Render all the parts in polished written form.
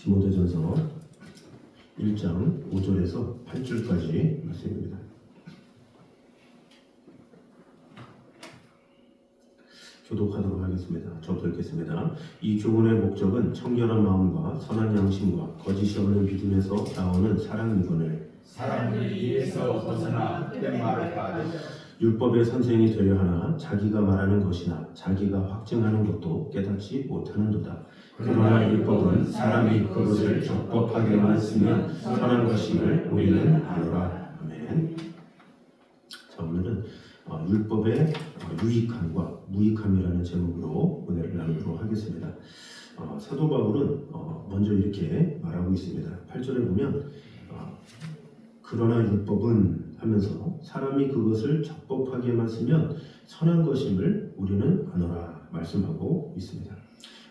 디모데전서 1장 5절에서 8절까지 말씀입니다. 교독하도록 하겠습니다. 저부터 읽겠습니다. 이 교훈의 목적은 청결한 마음과 선한 양심과 거짓이 없는 믿음에서 나오는 사랑이거늘 사람을 이에서 벗어나 헛된 말을 빠져 율법의 선생이 되려 하나 자기가 말하는 것이나 자기가 확증하는 것도 깨닫지 못하는도다. 그러나 율법은 사람이 그것을 적법하게만 쓰면 선한 것임을 우리는 아노라. 아멘. 자, 오늘은 율법의 유익함과 무익함이라는 제목으로 은혜를 나누도록 하겠습니다. 사도 바울은 먼저 이렇게 말하고 있습니다. 8절에 보면 그러나 율법은 하면서 사람이 그것을 적법하게만 쓰면 선한 것임을 우리는 아노라 말씀하고 있습니다.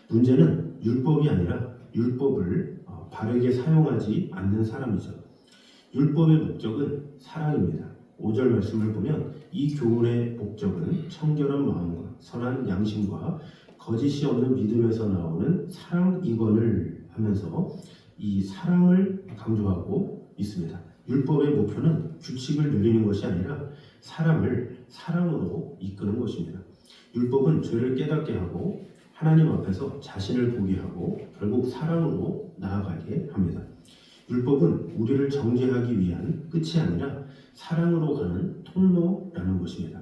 문제는 율법이 아니라 율법을 바르게 사용하지 않는 사람이죠. 율법의 목적은 사랑입니다. 5절 말씀을 보면 이 교훈의 목적은 청결한 마음과 선한 양심과 거짓이 없는 믿음에서 나오는 사랑이거늘 하면서 이 사랑을 강조하고 있습니다. 율법의 목표는 규칙을 늘리는 것이 아니라 사람을 사랑으로 이끄는 것입니다. 율법은 죄를 깨닫게 하고 하나님 앞에서 자신을 보게 하고 결국 사랑으로 나아가게 합니다. 율법은 우리를 정죄하기 위한 끝이 아니라 사랑으로 가는 통로라는 것입니다.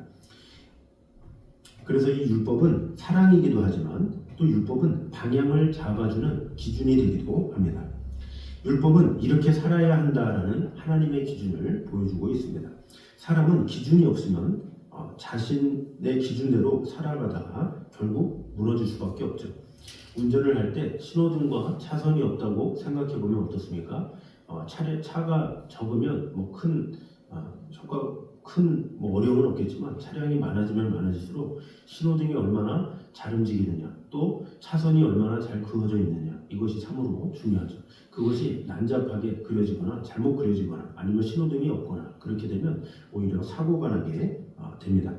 그래서 이 율법은 사랑이기도 하지만 또 율법은 방향을 잡아주는 기준이 되기도 합니다. 율법은 이렇게 살아야 한다라는 하나님의 기준을 보여주고 있습니다. 사람은 기준이 없으면 자신의 기준대로 살아가다가 결국 무너질 수밖에 없죠. 운전을 할 때 신호등과 차선이 없다고 생각해 보면 어떻습니까? 차가 적으면 큰 어려움은 없겠지만 차량이 많아지면 많아질수록 신호등이 얼마나 잘 움직이느냐, 또 차선이 얼마나 잘 그어져 있느냐, 이것이 참으로 중요하죠. 그것이 난잡하게 그려지거나 잘못 그려지거나 아니면 신호등이 없거나 그렇게 되면 오히려 사고가 나게 됩니다.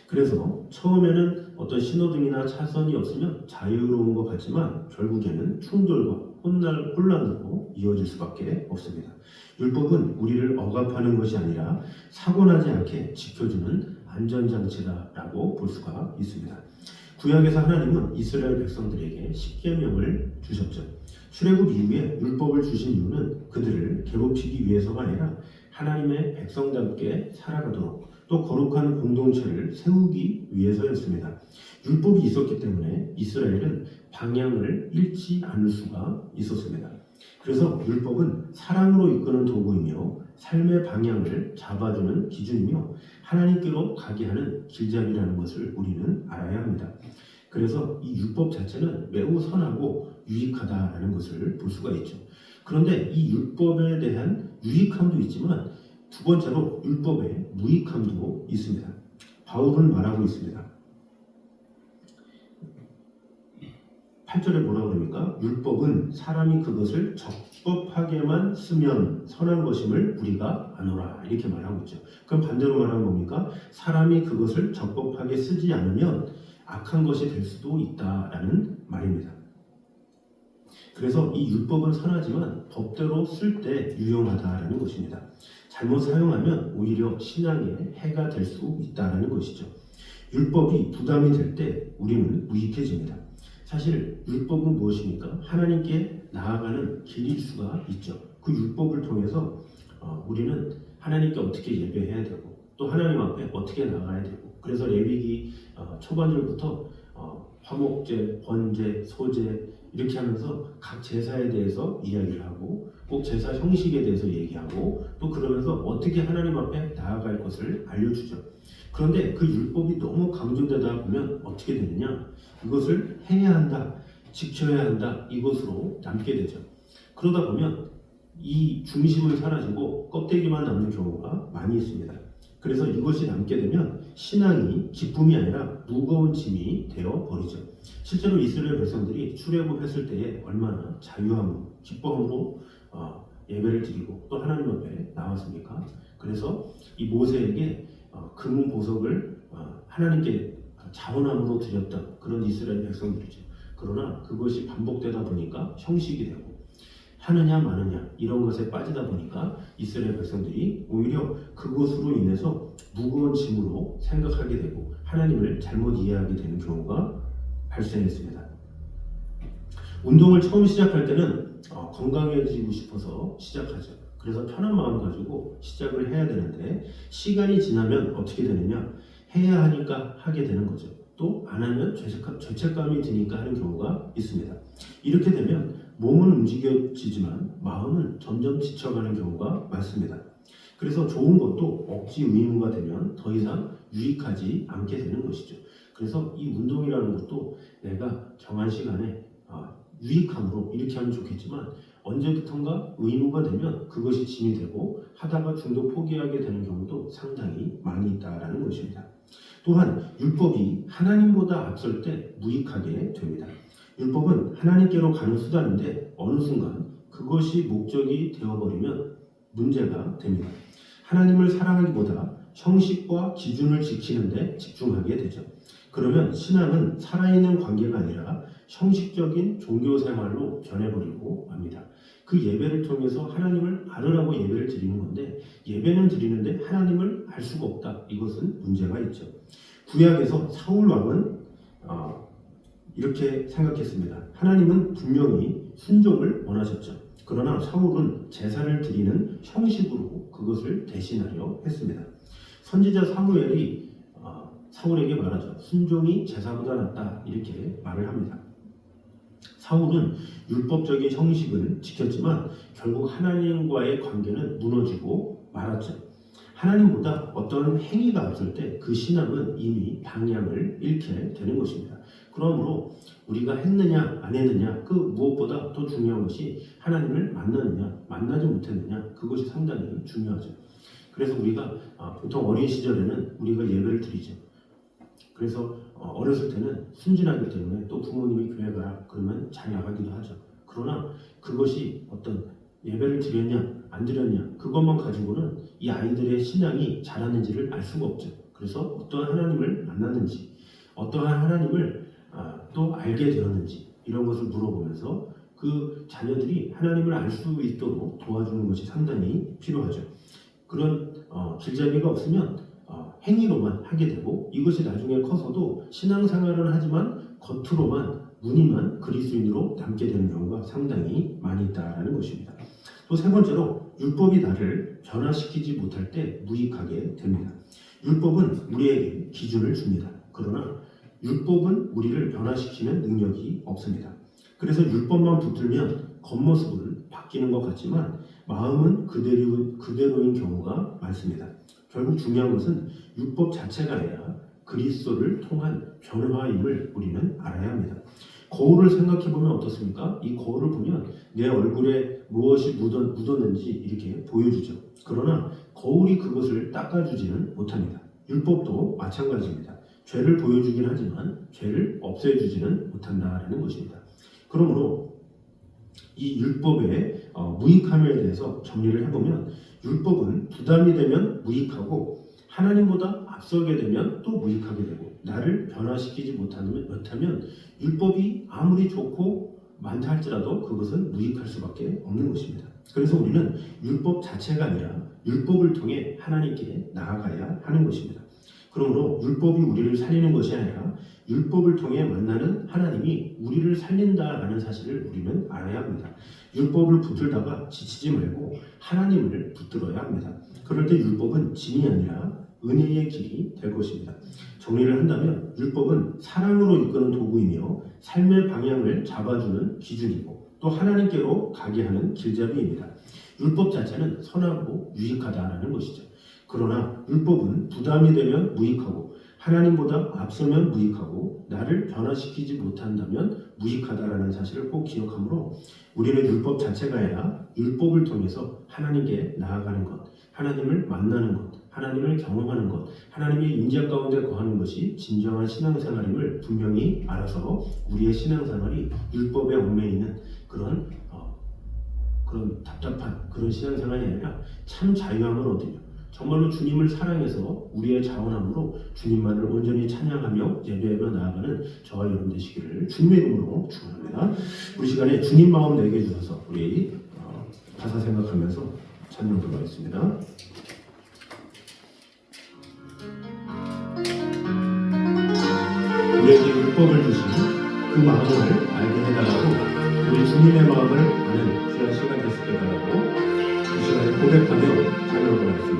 그래서 처음에는 어떤 신호등이나 차선이 없으면 자유로운 것 같지만 결국에는 충돌과 혼란으로 이어질 수밖에 없습니다. 율법은 우리를 억압하는 것이 아니라 사고나지 않게 지켜주는 안전장치다라고 볼 수가 있습니다. 구약에서 하나님은 이스라엘 백성들에게 십계명을 주셨죠. 출애굽 이후에 율법을 주신 이유는 그들을 괴롭히기 위해서가 아니라 하나님의 백성답게 살아가도록 또 거룩한 공동체를 세우기 위해서였습니다. 율법이 있었기 때문에 이스라엘은 방향을 잃지 않을 수가 있었습니다. 그래서 율법은 사랑으로 이끄는 도구이며 삶의 방향을 잡아주는 기준이며 하나님께로 가게 하는 길잡이라는 것을 우리는 알아야 합니다. 그래서 이 율법 자체는 매우 선하고 유익하다라는 것을 볼 수가 있죠. 그런데 이 율법에 대한 유익함도 있지만 두 번째로 율법의 무익함도 있습니다. 바울은 말하고 있습니다. 8절에 뭐라고 그럽니까? 율법은 사람이 그것을 적법하게만 쓰면 선한 것임을 우리가 아노라, 이렇게 말하고 있죠. 그럼 반대로 말하면 뭡니까? 사람이 그것을 적법하게 쓰지 않으면 악한 것이 될 수도 있다라는 말입니다. 그래서 이 율법은 선하지만 법대로 쓸 때 유용하다라는 것입니다. 잘못 사용하면 오히려 신앙에 해가 될 수 있다라는 것이죠. 율법이 부담이 될 때 우리는 무익해집니다. 사실 율법은 무엇입니까? 하나님께 나아가는 길일 수가 있죠. 그 율법을 통해서 우리는 하나님께 어떻게 예배해야 되고 또 하나님 앞에 어떻게 나가야 되고, 그래서 레위기 초반절부터 화목제, 번제, 소제 이렇게 하면서 각 제사에 대해서 이야기를 하고 꼭 제사 형식에 대해서 얘기하고 또 그러면서 어떻게 하나님 앞에 나아갈 것을 알려주죠. 그런데 그 율법이 너무 강조되다 보면 어떻게 되느냐? 이것을 해야 한다, 지켜야 한다, 이것으로 남게 되죠. 그러다 보면 이 중심은 사라지고 껍데기만 남는 경우가 많이 있습니다. 그래서 이것이 남게 되면 신앙이 기쁨이 아니라 무거운 짐이 되어버리죠. 실제로 이스라엘 백성들이 출애굽했을 때에 얼마나 자유함으로 기뻐함으로 예배를 드리고 또 하나님 앞에 나왔습니까? 그래서 이 모세에게 금 보석을 하나님께 자원함으로 드렸던 그런 이스라엘 백성들이죠. 그러나 그것이 반복되다 보니까 형식이 되고 하느냐 마느냐 이런 것에 빠지다 보니까 이스라엘 백성들이 오히려 그것으로 인해서 무거운 짐으로 생각하게 되고 하나님을 잘못 이해하게 되는 경우가 발생했습니다. 운동을 처음 시작할 때는 건강해지고 싶어서 시작하죠. 그래서 편한 마음 가지고 시작을 해야 되는데 시간이 지나면 어떻게 되느냐, 해야 하니까 하게 되는 거죠. 또 안 하면 죄책감이 드니까 하는 경우가 있습니다. 이렇게 되면 몸은 움직여지지만 마음은 점점 지쳐가는 경우가 많습니다. 그래서 좋은 것도 억지 의무가 되면 더 이상 유익하지 않게 되는 것이죠. 그래서 이 운동이라는 것도 내가 정한 시간에 유익함으로 이렇게 하면 좋겠지만 언제부턴가 의무가 되면 그것이 짐이 되고 하다가 중도 포기하게 되는 경우도 상당히 많이 있다라는 것입니다. 또한 율법이 하나님보다 앞설 때 무익하게 됩니다. 율법은 하나님께로 가는 수단인데 어느 순간 그것이 목적이 되어버리면 문제가 됩니다. 하나님을 사랑하기보다 형식과 기준을 지키는 데 집중하게 되죠. 그러면 신앙은 살아있는 관계가 아니라 형식적인 종교생활로 변해버리고 맙니다. 그 예배를 통해서 하나님을 알으라고 예배를 드리는 건데 예배는 드리는데 하나님을 알 수가 없다. 이것은 문제가 있죠. 구약에서 사울 왕은 이렇게 생각했습니다. 하나님은 분명히 순종을 원하셨죠. 그러나 사울은 제사를 드리는 형식으로 그것을 대신하려 했습니다. 선지자 사무엘이 사울에게 말하죠. 순종이 제사보다 낫다 이렇게 말을 합니다. 사울은 율법적인 형식을 지켰지만 결국 하나님과의 관계는 무너지고 말았죠. 하나님보다 어떤 행위가 앞설 때 그 신앙은 이미 방향을 잃게 되는 것입니다. 그러므로 우리가 했느냐 안 했느냐 그 무엇보다 더 중요한 것이 하나님을 만나느냐 만나지 못했느냐 그것이 상당히 중요하죠. 그래서 우리가 보통 어린 시절에는 우리가 예배를 드리죠. 그래서 어렸을 때는 순진하기 때문에 또 부모님이 교회 가라 그러면 잘 나가기도 하죠. 그러나 그것이 어떤 예배를 드렸냐 안 드렸냐 그것만 가지고는 이 아이들의 신앙이 자라는지를 알 수가 없죠. 그래서 어떠한 하나님을 만났는지 어떠한 하나님을 또 알게 되었는지 이런 것을 물어보면서 그 자녀들이 하나님을 알 수 있도록 도와주는 것이 상당히 필요하죠. 그런 길잡이가 없으면 행위로만 하게 되고 이것이 나중에 커서도 신앙생활은 하지만 겉으로만 무늬만 그리스도인으로 남게 되는 경우가 상당히 많이 있다는 것입니다. 또 세 번째로 율법이 나를 변화시키지 못할 때 무익하게 됩니다. 율법은 우리에게 기준을 줍니다. 그러나 율법은 우리를 변화시키는 능력이 없습니다. 그래서 율법만 붙들면 겉모습은 바뀌는 것 같지만 마음은 그대로인 경우가 많습니다. 결국 중요한 것은 율법 자체가 아니라 그리스도를 통한 변화임을 우리는 알아야 합니다. 거울을 생각해 보면 어떻습니까? 이 거울을 보면 내 얼굴에 무엇이 묻었는지 이렇게 보여주죠. 그러나 거울이 그것을 닦아주지는 못합니다. 율법도 마찬가지입니다. 죄를 보여주긴 하지만 죄를 없애주지는 못한다라는 것입니다. 그러므로 이 율법의 무익함에 대해서 정리를 해보면 율법은 부담이 되면 무익하고 하나님보다 앞서게 되면 또 무익하게 되고 나를 변화시키지 못하면 율법이 아무리 좋고 많다 할지라도 그것은 무익할 수밖에 없는 것입니다. 그래서 우리는 율법 자체가 아니라 율법을 통해 하나님께 나아가야 하는 것입니다. 그러므로 율법이 우리를 살리는 것이 아니라 율법을 통해 만나는 하나님이 우리를 살린다라는 사실을 우리는 알아야 합니다. 율법을 붙들다가 지치지 말고 하나님을 붙들어야 합니다. 그럴 때 율법은 짐이 아니라 은혜의 길이 될 것입니다. 정리를 한다면 율법은 사랑으로 이끄는 도구이며 삶의 방향을 잡아주는 기준이고 또 하나님께로 가게 하는 길잡이입니다. 율법 자체는 선하고 유익하다라는 것이죠. 그러나 율법은 부담이 되면 무익하고 하나님보다 앞서면 무익하고 나를 변화시키지 못한다면 무익하다라는 사실을 꼭 기억하므로 우리는 율법 자체가 아니라 율법을 통해서 하나님께 나아가는 것, 하나님을 만나는 것, 하나님을 경험하는 것, 하나님의 임재 가운데 거하는 것이 진정한 신앙생활임을 분명히 알아서 우리의 신앙생활이 율법에 얽매이는 그런 답답한 그런 신앙생활이 아니라 참 자유함을 얻으며 정말로 주님을 사랑해서 우리의 자원함으로 주님만을 온전히 찬양하며 예배하며 나아가는 저와 여러분 되시기를 주님의 이름으로 축원합니다. 우리 시간에 주님 마음 내게 주셔서 우리 가사 생각하면서 찬양 들어가겠습니다. 우리에게 율법을 주신 그 마음을 알게 해달라고 우리 주님의 마음을 아는 귀한 시간 됐을 때라고 이 시간에 고백하며 찬양을 하겠습니다.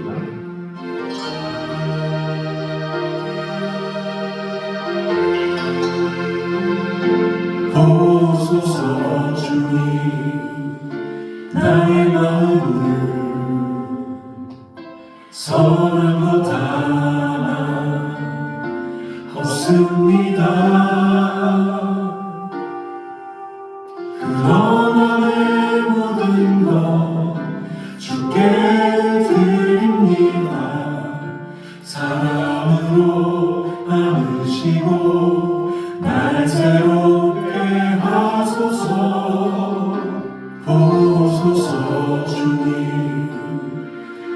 보소서 주님 나의 마음을 선한 것 하나 없습니다. 그러나 내 모든 것 주께 드립니다. 사랑으로 안으시고 날 새롭게 하소서. 보소서 주님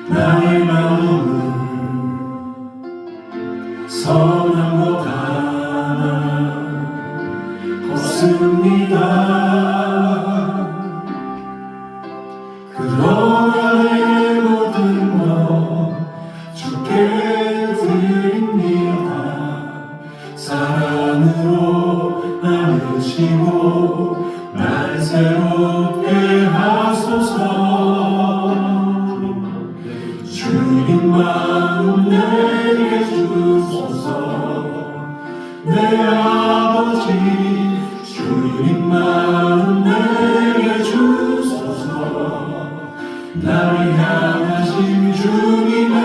나의 마음을 선한 것 하나 없습니다. 그러나 내 모든 것 주께 드립니다. 사랑으로 안으시고 날 새롭게 하소서. 주님 마음 내게 주소서. 내 아버지 주님 마음 내게 주소서. 나를 향하신 주님의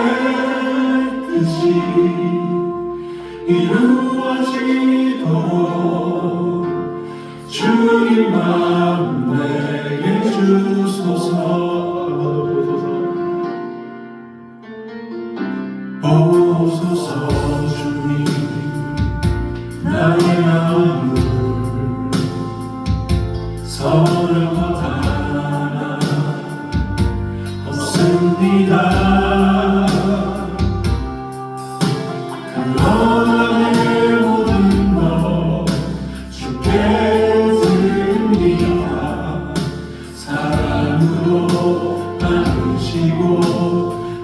뜻이 이루어지도록 주님 마음 내게 주소서. 보소서 주님 나의 마음을 선한 것 하나 없습니다. 그러나 내 모든 것 주께 드립니다. 사랑으로 안으시고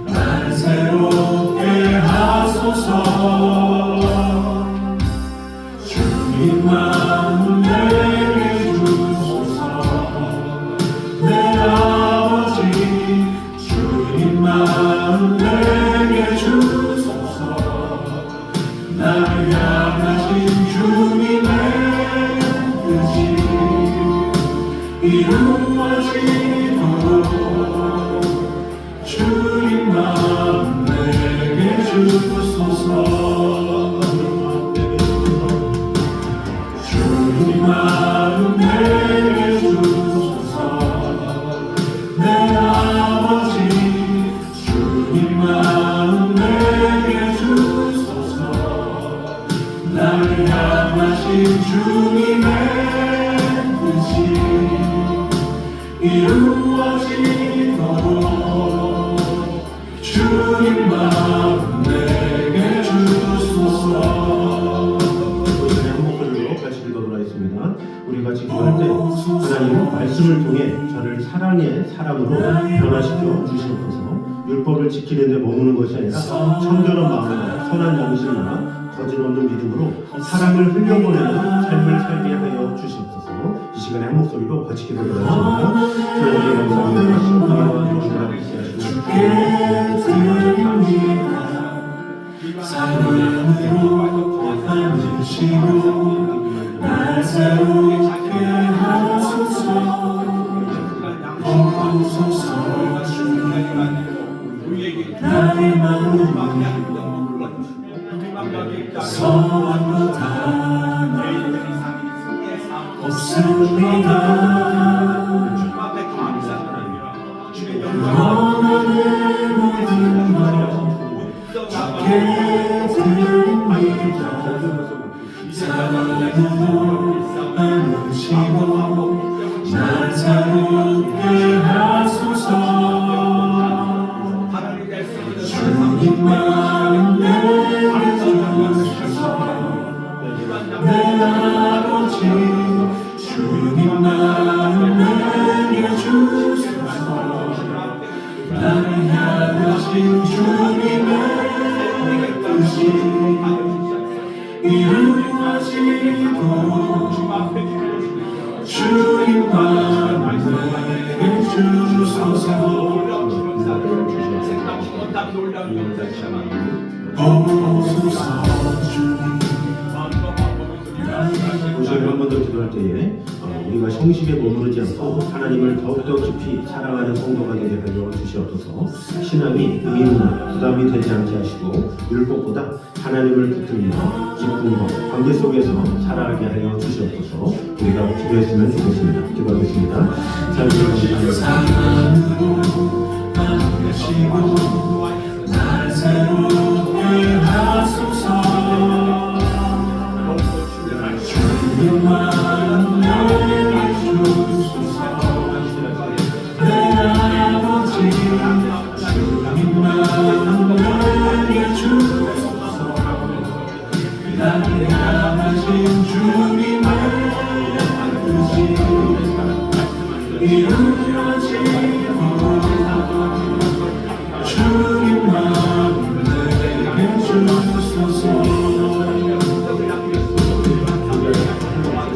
날 새롭게 하소서. 주님 마음 내게 주소서. 내 아버지 주님 마음 내게 주소서. 나를 향하신 주님의 뜻이 이루어지도록 주님 마음 내게 주소서. 주님 마음 내게 주소서. 내 아버지 주님 마음 내게 주소서. 나를 향하신 주님의 뜻이 이루어지도록 주님 마음 내게 주소서. 우리의 한목소리로 같이 기도를 하겠습니다. 우리 같이 기도할 때 하나님 말씀을 통해 저를 사랑의 사람으로 변화시켜 주시옵소서. 율법을 지키는 데 머무는 것이 아니라 청결한 마음과 선한 양심과 거짓 없는 믿음으로 사랑을 흘려보내는 삶을 살게 하여 주시옵소서. 이 시간에 한 목소리로 같이 기도를 하겠습니다. 주님 감사합니다. 신부와 이루시라 사랑으로 안으시고 날 새롭게 하소서. 보소서 주님 나의 마음 선한 것 하나 없습니다. 그러나 내 모든 것 주께 드립니다. 사랑으로 안으시고 날 새롭게 하소서. 이루어지고 주님만 내게 주소서 보소서 주님 저희 한 번 더 기도할 때에 우리가 형식에 머무르지 않고 하나님을 더욱더 깊이 사랑하는 성도가 되게 하여 주시옵소서. 신앙이 의무나 부담이 되지 않게 하시고 율법보다 하나님을 붙들며 기쁜 것 관계 속에서 살아가게 하여 주시옵소서. 우리가 기도했으면 좋겠습니다. 기도하겠습니다. 사랑으로 만드시고 날 새롭게 하소서 주님만 내게 주소서 내 아버지 주님만 내게 주소서 나를 향하신 주님의 뜻이 이루어지고 주님만 내게 주소서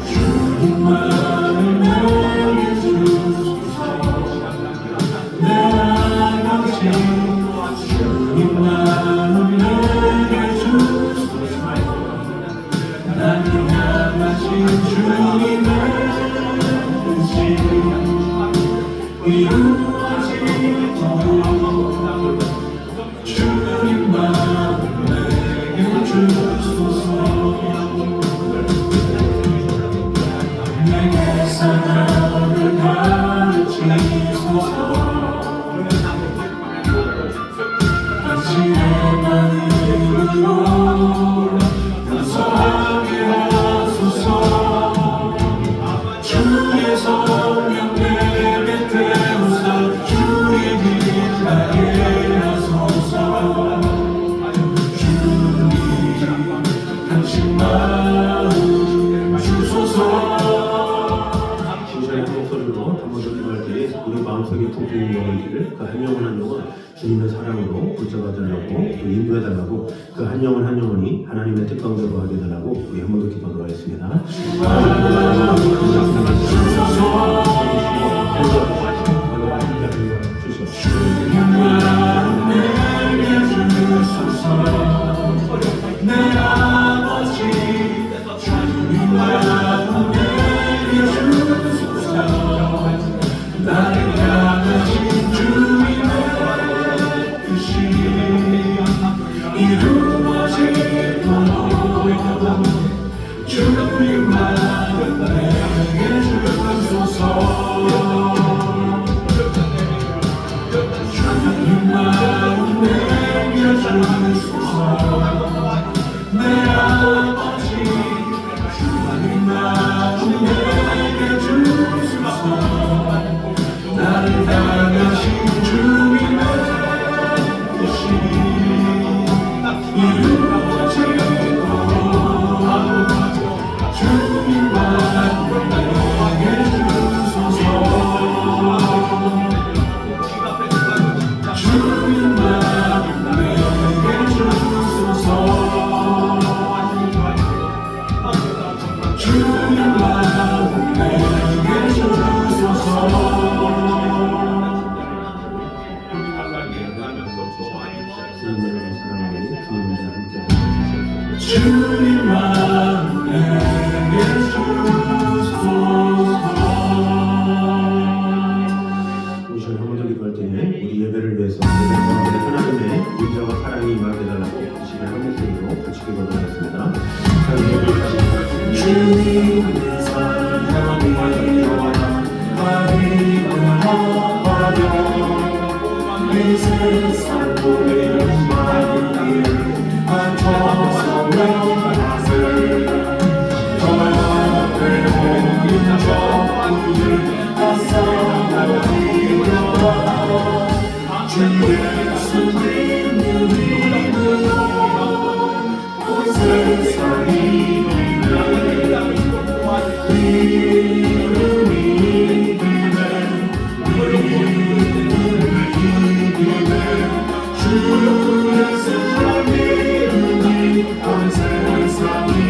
주님만 내게 주소서 내 아버지 주님만 내게 주소서 나를 향하신 주님의 뜻이 이루어지고 주님만 내게 주소서 내게 사랑을 가르치소서 당신의 마음으로 용서하게 하소서 주의 성령 내게 태우사 주의 길 가게 하소서 주님 당신 마음 주소서 주님의 목소리로 한 번 더 기도할 때에 우리 마음속에 품기는 영혼들을 그 한 영혼 한 영혼 주님의 사랑으로 붙잡아달라고 또 인도해달라고 그 한 영혼 한 영혼이 하나님의 뜻가운데로 하게 해달라고 우리 한 번 더 기도하도록 하겠습니다. 주님만 내게 주소서 내 아버지 주님만 내게 주소서 나를 향하신 주님의 뜻이 이루어지고 주님만 내게 주소서 주님만 내게 주소서 내 아버지 주님만 내게 주소서 나를 향하신 주님의 뜻이 이루어지고 주님만 내게 주소서 주님만 내게 주소서 주님만 내게 주소서 주님을 사랑하니 주님과 함께 하시옵소서. 주님만 내게 주소서 우리 저희 한 번 더 기도할 때에 우리 예배를 위해서 예배 가운데 하나님의 인자와 사랑이 임하게 해달라고 이 시간 한 목소리로 같이 기도하도록 하겠습니다. 주님의 사랑이 많이 흘러버려 이 세상 모든 만일 맞춰서 명하세 저 외로운 적군을 가사하리라 주 예수 믿는 온 세상이 주 예수 믿는 온 세상이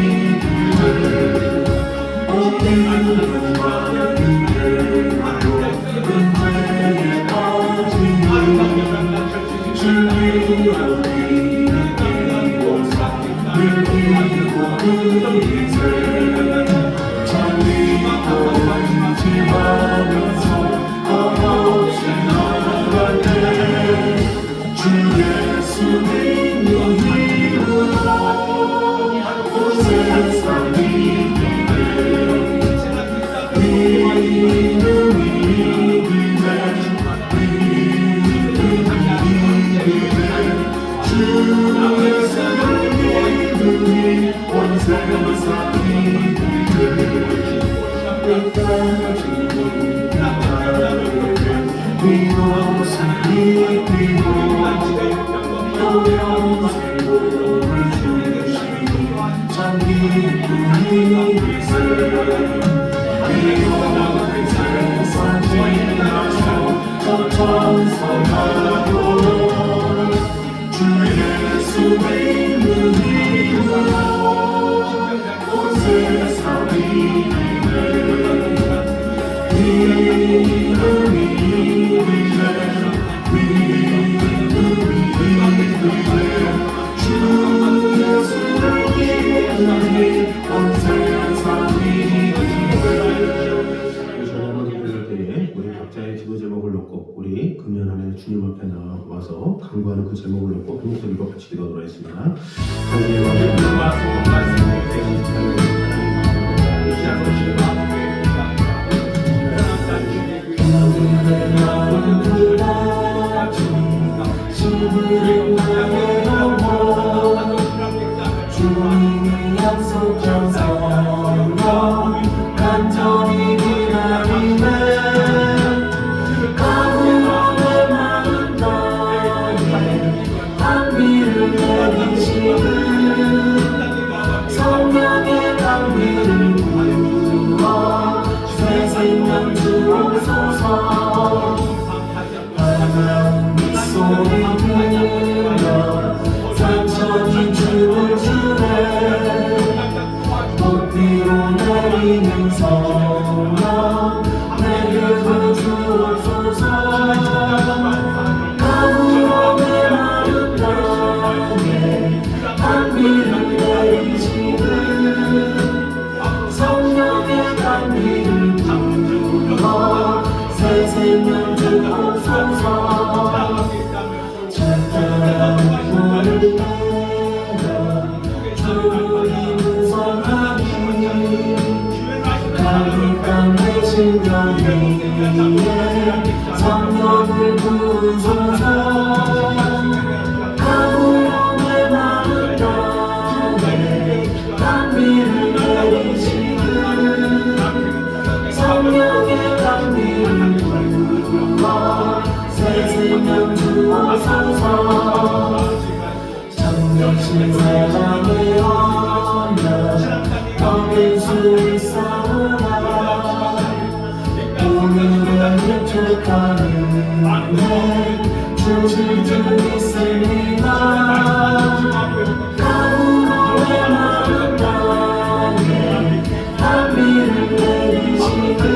우리 금연하며 주님 앞에 나와서 간구하는 그 제목을 놓고 그 목소리로 같이 기도하도록 하겠습니다. 주님이 약속한 성령 간절히 기다리네 가문의 마음 땅에 단비를 내리시는 성령의 단비를 부어 새 생명 주옵소서 하나님 소리 들려 산천이 춤을 추네 높이로 내리는 성령 내게 주옵소서 가문의 마음 땅에 단비를 내리시는 성령의 단비를 부어 새 생명 주옵소서 성령을 부으소서 가문의 마음 땅에 단비를 내리시는 성령의 단비를 부어 새 생명 주옵소서 정력신 세상의 언약 넘길 수 있사오나 오늘은 일축하는 내 주실 줄 믿습니다 가문의 마음 땅에 단비를 내리시는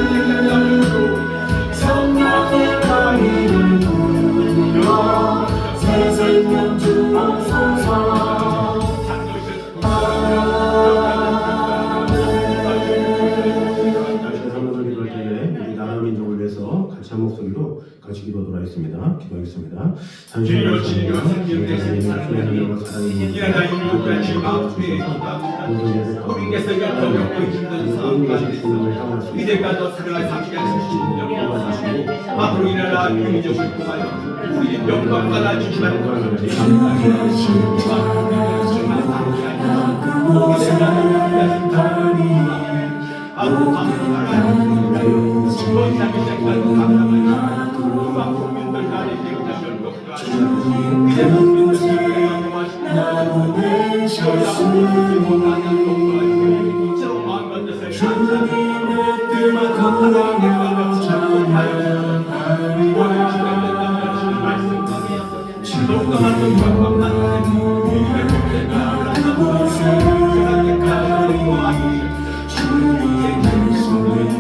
성령의 단비를 부어 새 생명 주옵소서 같이 한 목소리로 같이 기도하도록 하겠습니다. 기도하겠습니다. 주님을 지니고 생명되신 사랑하는 인연아 인류가 지금 아프게 우리께서 역경겪고 힘든 상황 가운데서 이제까지 사랑을 삼키게 하신 영광하시고 앞으로 일어나 경제적을 통하여 우리 영광 받아 주시라는 것을 주님의 뜻만 건강하며 그곳에 가리 주님의 손을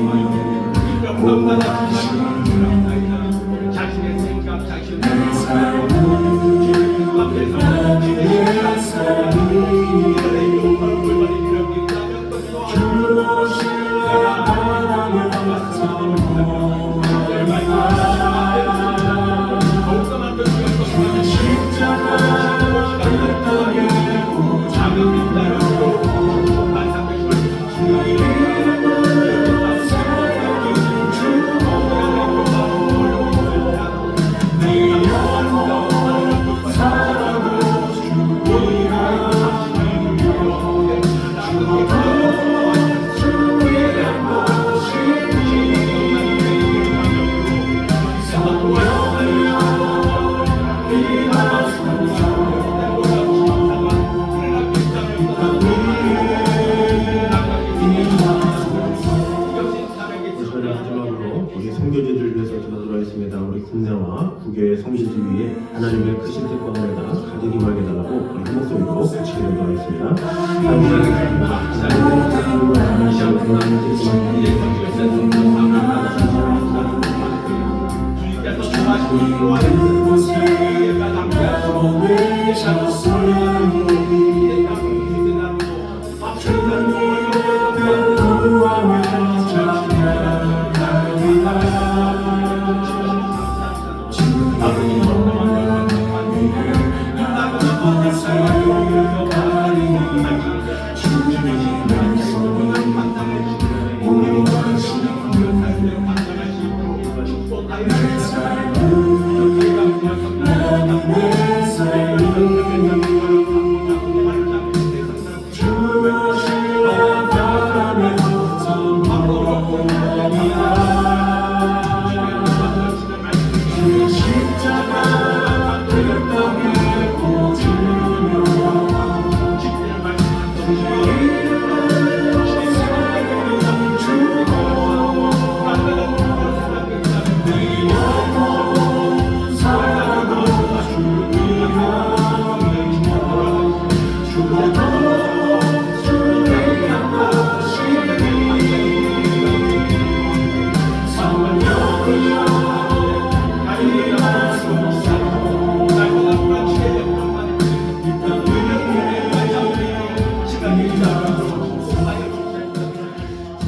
마지막으로 우리 선교지들 위해서 기도하도록 하겠습니다. 우리 국내와 국외의 성지들 위해 하나님의 크신 뜻과 은혜가 가득 임하게 달라고 우리 한 목소리로 같이 기도하겠습니다.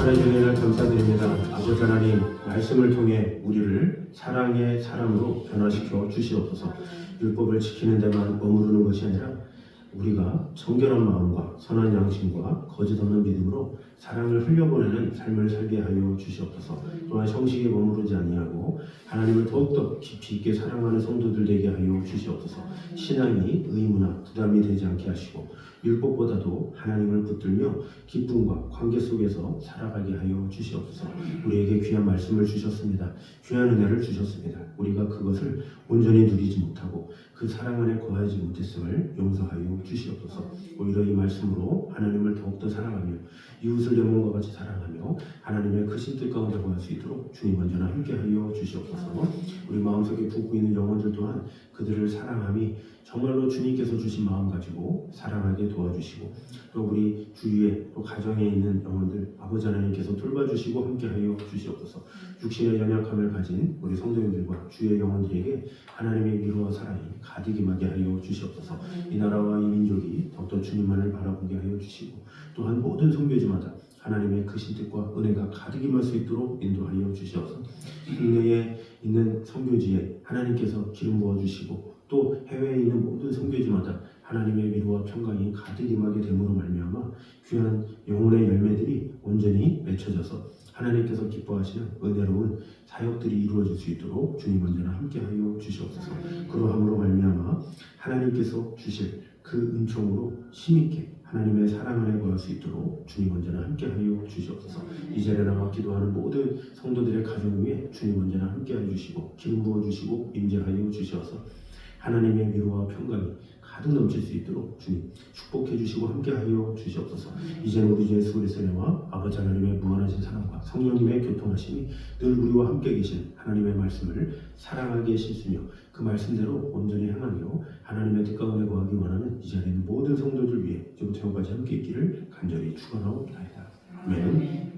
하나님을 감사드립니다. 아버지 하나님, 말씀을 통해 우리를 사랑의 사람으로 변화시켜 주시옵소서. 율법을 지키는 데만 머무르는 것이 아니라 우리가 정결한 마음과 선한 양심과 거짓 없는 믿음으로 사랑을 흘려보내는 삶을 살게 하여 주시옵소서. 또한 형식에 머무르지 아니하고 하나님을 더욱더 깊이 있게 사랑하는 성도들 되게 하여 주시옵소서. 신앙이 의무나 부담이 되지 않게 하시고 율법보다도 하나님을 붙들며 기쁨과 관계 속에서 살아가게 하여 주시옵소서. 우리에게 귀한 말씀을 주셨습니다. 귀한 은혜를 주셨습니다. 우리가 그것을 온전히 누리지 못하고 그 사랑 안에 거하지 못했음을 용서하여 주시옵소서. 오히려 이 말씀으로 하나님을 더욱더 사랑하며 이웃을 내 몸과 같이 사랑하며 하나님의 크신 뜻 가운데 거할 수 있도록 주님 언제나 함께하여 주시옵소서. 우리 마음속에 품고 있는 영혼들 또한 그들을 사랑함이 정말로 주님께서 주신 마음 가지고 사랑하게 도와주시고, 또 우리 주위에 또 가정에 있는 영혼들 아버지 하나님께서 돌봐주시고 함께하여 주시옵소서. 육신의 연약함을 가진 우리 성도님들과 주의 영혼들에게 하나님의 위로와 사랑이 가득 임하게 하여 주시옵소서. 이 나라와 이 민족이 더욱더 주님만을 바라보게 하여 주시고, 또한 모든 성교지마다 하나님의 크신 뜻과 은혜가 가득 임할 수 있도록 인도하여 주시옵소서. 국내에 있는 성교지에 하나님께서 기름 부어주시고, 또 해외에 있는 모든 성교지마다 하나님의 위로와 평강이 가득 임하게 됨으로 말미암아 귀한 영혼의 열매들이 온전히 맺혀져서 하나님께서 기뻐하시는 은혜로운 사역들이 이루어질 수 있도록 주님 언제나 함께하여 주시옵소서. 그러함으로 말미암아 하나님께서 주실 그 은총으로 힘있게 하나님의 사랑 안에 거할 수 있도록 주님 언제나 함께하여 주시옵소서. 이 자리에 나와 기도하는 모든 성도들의 가정 위에 주님 언제나 함께하여 주시고 기름 부어주시고 임재하여 주시옵소서. 하나님의 위로와 평강이 가득 넘칠 수 있도록 주님 축복해 주시고 함께하여 주시옵소서. 이제는 우리 주 예수 그리스도의 은혜와 아버지 하나님의 무한하신 사랑과 성령님의 교통하심이 늘 우리와 함께 계신 하나님의 말씀을 사랑하게 실수며 그 말씀대로 온전히 행하며 하나님의 뜻 가운데 거하기 원하는 이 자리에 있는 모든 성도들 위해 이제부터 영까지 함께 있기를 간절히 축원하옵나이다. 아멘.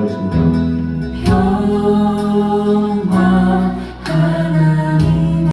기도하겠습니다.